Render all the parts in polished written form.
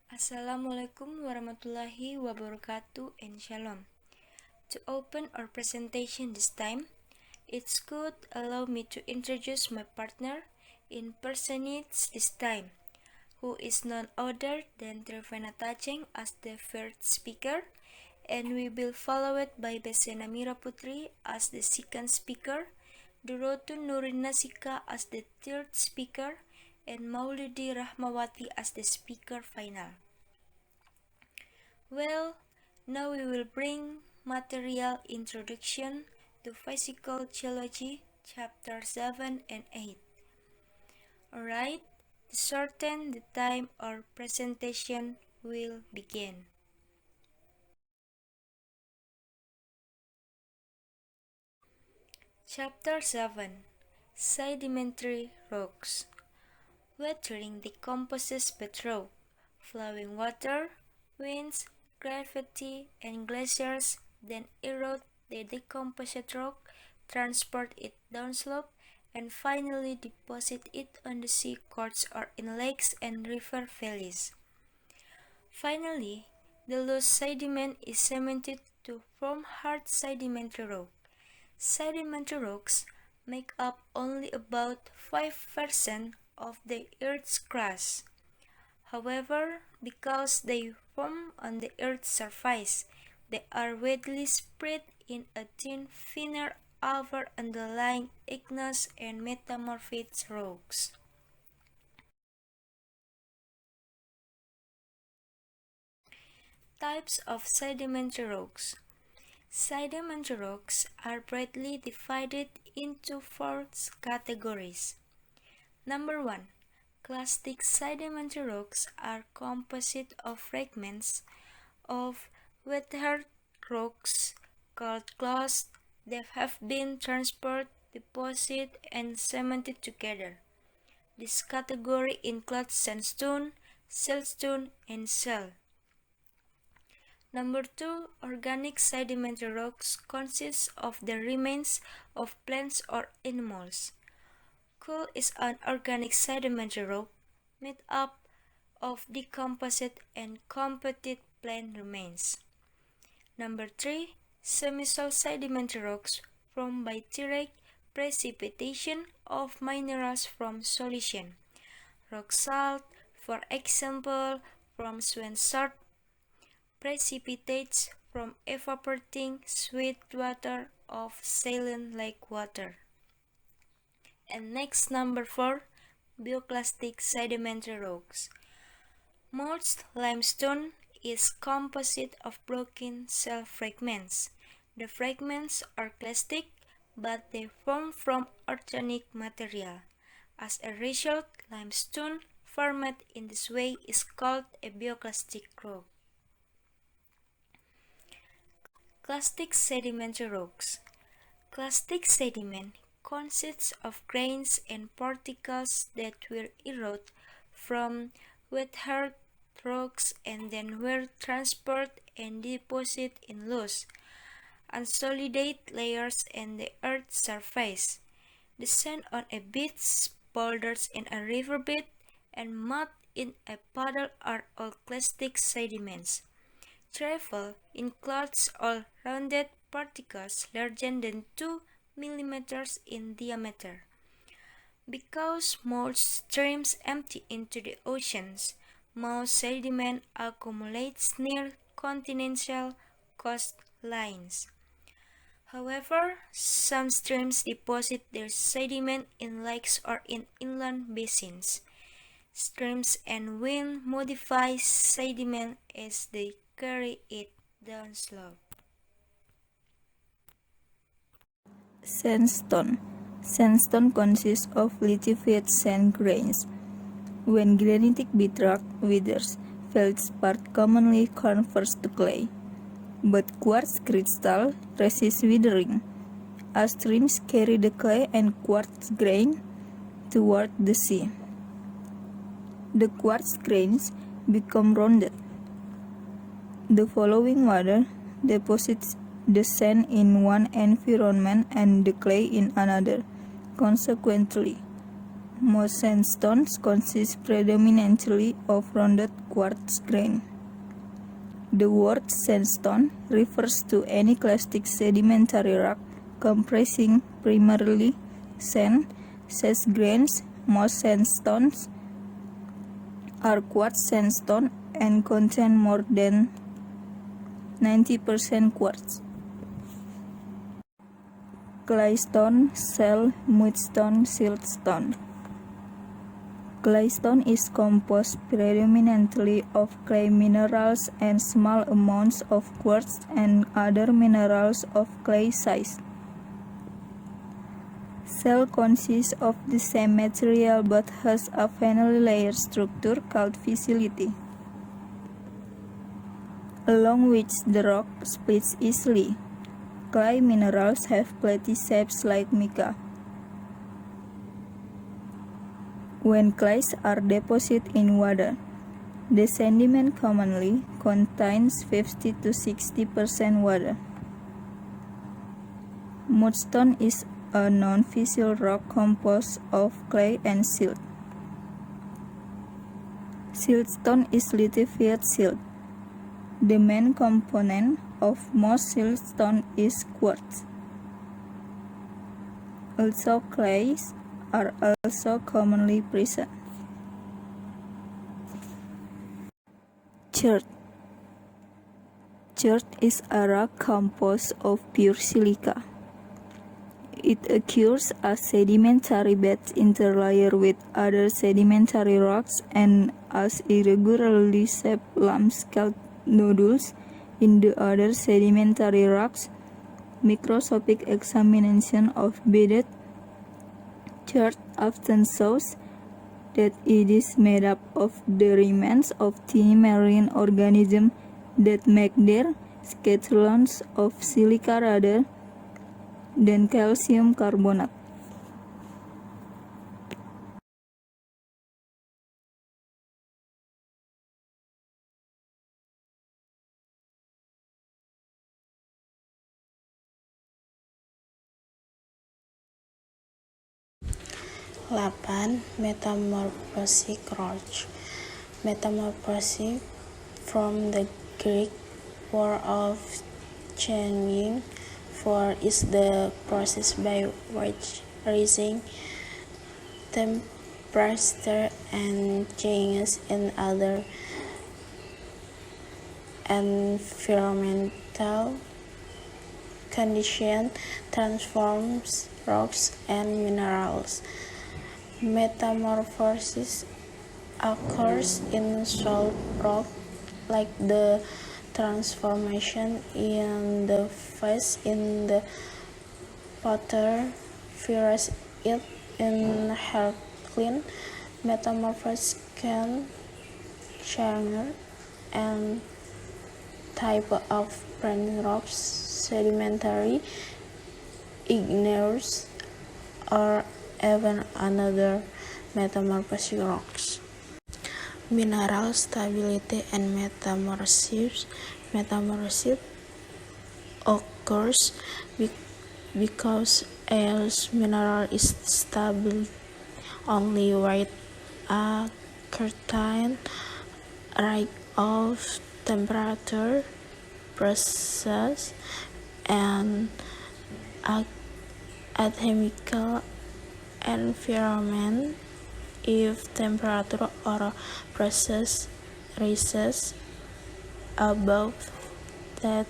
Assalamualaikum warahmatullahi wabarakatuh and shalom. To open our presentation this time, it's good allow me to introduce my partner in personage this time, who is none other than TRIFENA TAJENG as the first speaker, and we will follow it by Besse Namira PUTRI as the second speaker, DURROTUN NURIN NASIQA as the third speaker, and MAULIDI RAHMAWATI as the speaker final. Well, now we will bring material introduction to physical geology chapter 7 and 8. Alright, to shorten the time our presentation will begin. Chapter 7, Sedimentary Rocks. Weathering decomposes bedrock, flowing water, winds, gravity, and glaciers then erode the decomposed rock, transport it downslope, and finally deposit it on the sea coasts or in lakes and river valleys. Finally, the loose sediment is cemented to form hard sedimentary rock. Sedimentary rocks make up only about 5% of the Earth's crust. However, because they form on the Earth's surface, they are widely spread in a thin veneer over underlying igneous and metamorphic rocks. Types of sedimentary rocks. Sedimentary rocks are broadly divided into four categories. Number 1. Clastic sedimentary rocks are composite of fragments of weathered rocks called clasts that have been transported, deposited, and cemented together. This category includes sandstone, siltstone, and shale. Number 2. Organic sedimentary rocks consist of the remains of plants or animals. Coal is an organic sedimentary rock made up of decomposed and compacted plant remains. Number 3. Semi-salt sedimentary rocks formed by direct precipitation of minerals from solution. Rock salt, for example, from sweet salt, precipitates from evaporating sweet water of saline lake water. And next, number 4, bioclastic sedimentary rocks. Most limestone is composite of broken shell fragments. The fragments are clastic, but they form from organic material. As a result, limestone formed in this way is called a bioclastic rock. Clastic sedimentary rocks. Clastic sediment consists of grains and particles that will erode from weathered rocks and then were transported and deposited in loose, unsolidate layers in the Earth's surface. The sand on a beach, boulders in a riverbed, and mud in a puddle are all clastic sediments. Travel includes all rounded particles larger than 2 millimeters in diameter. Because most streams empty into the oceans, most sediment accumulates near continental coastlines. However, some streams deposit their sediment in lakes or in inland basins. Streams and wind modify sediment as they carry it downslope. Sandstone. Sandstone consists of lithified sand grains. When granitic bedrock withers, feldspar commonly converts to clay, but quartz crystal resists withering, as streams carry the clay and quartz grain toward the sea. The quartz grains become rounded. The following water deposits the sand in one environment and the clay in another. Consequently, Most sandstones consist predominantly of rounded quartz grain. The word sandstone refers to any clastic sedimentary rock comprising primarily sand, says grains. Most sandstones are quartz sandstone and contain more than 90% quartz. Claystone, shale, mudstone, siltstone. Claystone is composed predominantly of clay minerals and small amounts of quartz and other minerals of clay size. Shale consists of the same material but has a finely layered structure called fissility, along which the rock splits easily. Clay minerals have platy shapes like mica. When clays are deposited in water, the sediment commonly contains 50 to 60% water. Mudstone is a non-fissile rock composed of clay and silt. Siltstone is lithified silt. The main component of most siltstone is quartz. Also, clays are also commonly present. Chert. Chert is a rock composed of pure silica. It occurs as sedimentary beds interlayer with other sedimentary rocks and as irregularly shaped lumps called nodules in the other sedimentary rocks. Microscopic examination of bedded chert often shows that it is made up of the remains of tiny marine organisms that make their scatterons of silica rather than calcium carbonate. Metamorphosic rock. Metamorphosis from the Greek word of changing. For is the process by which rising temperature and changes in other environmental conditions transforms rocks and minerals. Metamorphosis occurs in solid rock, like the transformation in the phase in the potter, whereas it in alkaline metamorphosis can change and type of brine rocks, sedimentary, igneous, or even another metamorphosis rocks. Mineral stability and metamorphosis. Metamorphosis occurs because a mineral is stable only with a certain rate of temperature, process, and a chemical environment. If temperature or process rises above that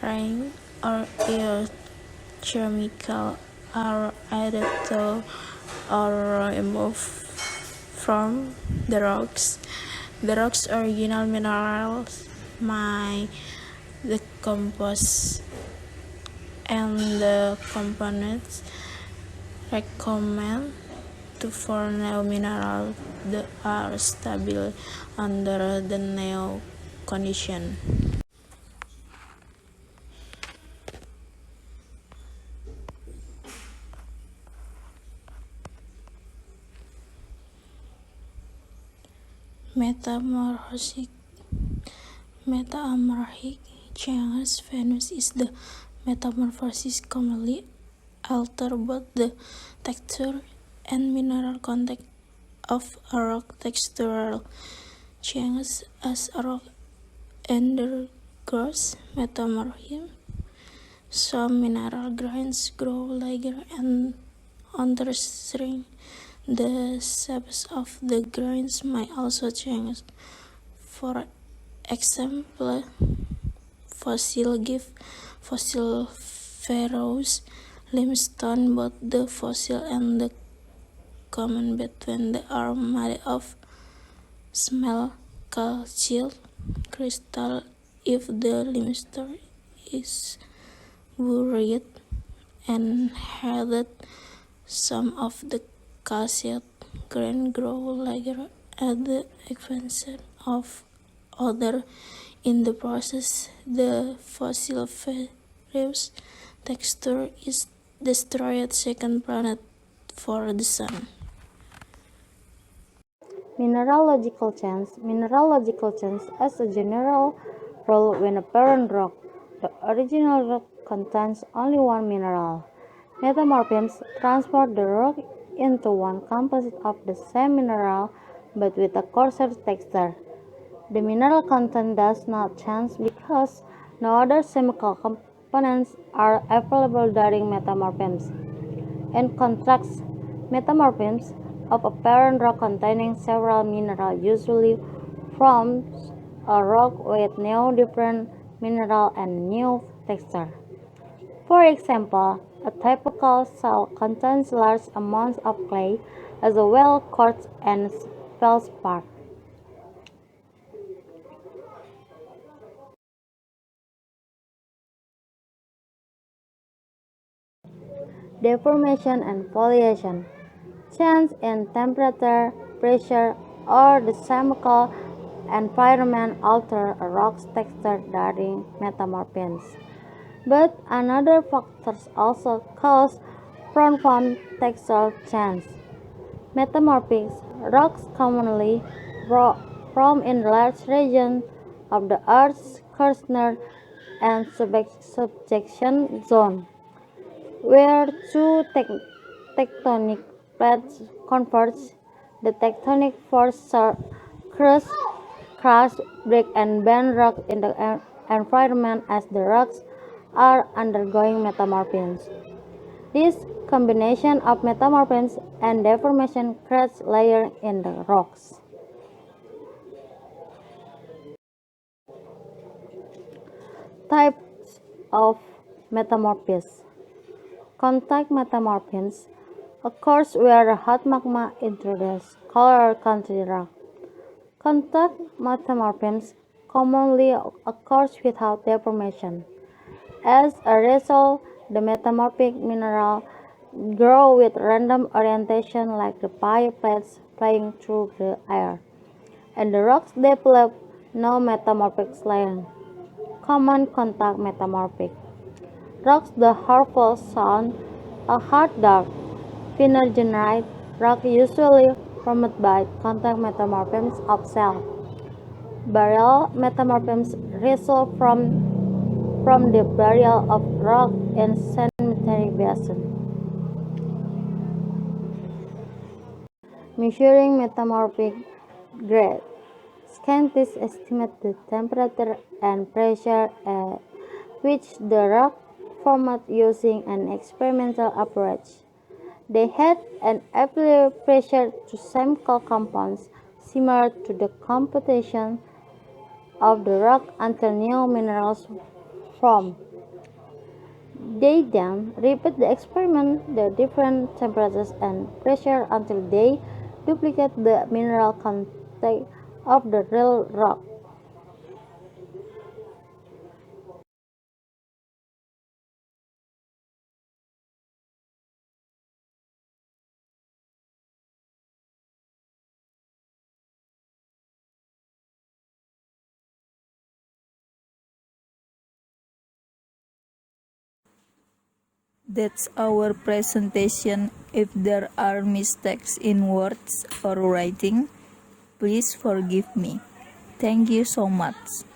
range, or if chemicals are added to or removed from the rock's original minerals may decompose, and the components recommend to form new minerals that are stable under the new condition. Metamorphic changes. Venus is the metamorphosis commonly alter both the texture and mineral content of a rock textural changes as a rock undergoes metamorphism. Some mineral grains grow larger and others shrink. The shapes of the grains might also change. For example, fossil ferrous limestone, both the fossil and the common between they are made of small calcium crystal. If the limestone is buried and heated, some of the calcite grain grow larger at the expense of other. In the process, the fossil ferrous texture is destroyed, second planet for the sun. Mineralogical change. Mineralogical change as a general rule when a parent rock, the original rock contains only one mineral. Metamorphisms transport the rock into one composite of the same mineral but with a coarser texture. The mineral content does not change because no other chemical components are available during metamorphisms. In contrast, metamorphisms of a parent rock containing several minerals usually forms a rock with new different mineral and new texture. For example, a typical soil contains large amounts of clay as well as quartz and feldspar. Deformation and foliation. Change in temperature, pressure, or the chemical environment alter a rock's texture during metamorphisms. But another factors also cause profound textural change. Metamorphic rocks commonly form in large regions of the Earth's crust and subjection zone, where two tectonic plates converge. The tectonic force crush, break, and bend rock in the environment as the rocks are undergoing metamorphisms. This combination of metamorphisms and deformation creates layers in the rocks. Types of metamorphisms. Contact metamorphisms occurs where hot magma introduces color country rock. Contact metamorphisms commonly occurs without deformation. As a result, the metamorphic mineral grow with random orientation like the pie plates flying through the air, and the rocks develop no metamorphic layering. Common contact metamorphic rocks. The harmful sound, a hard dark phenergite rock usually formed by contact metamorphisms of shell. Burial metamorphisms result from the burial of rock in sedimentary basin. Measuring metamorphic grade. Scientists estimate the temperature and pressure at which the rock formed using an experimental approach. They had an applied pressure to chemical compounds similar to the composition of the rock until new minerals formed. They then repeat the experiment at different temperatures and pressure until they duplicate the mineral content of the real rock. That's our presentation. If there are mistakes in words or writing, please forgive me. Thank you so much.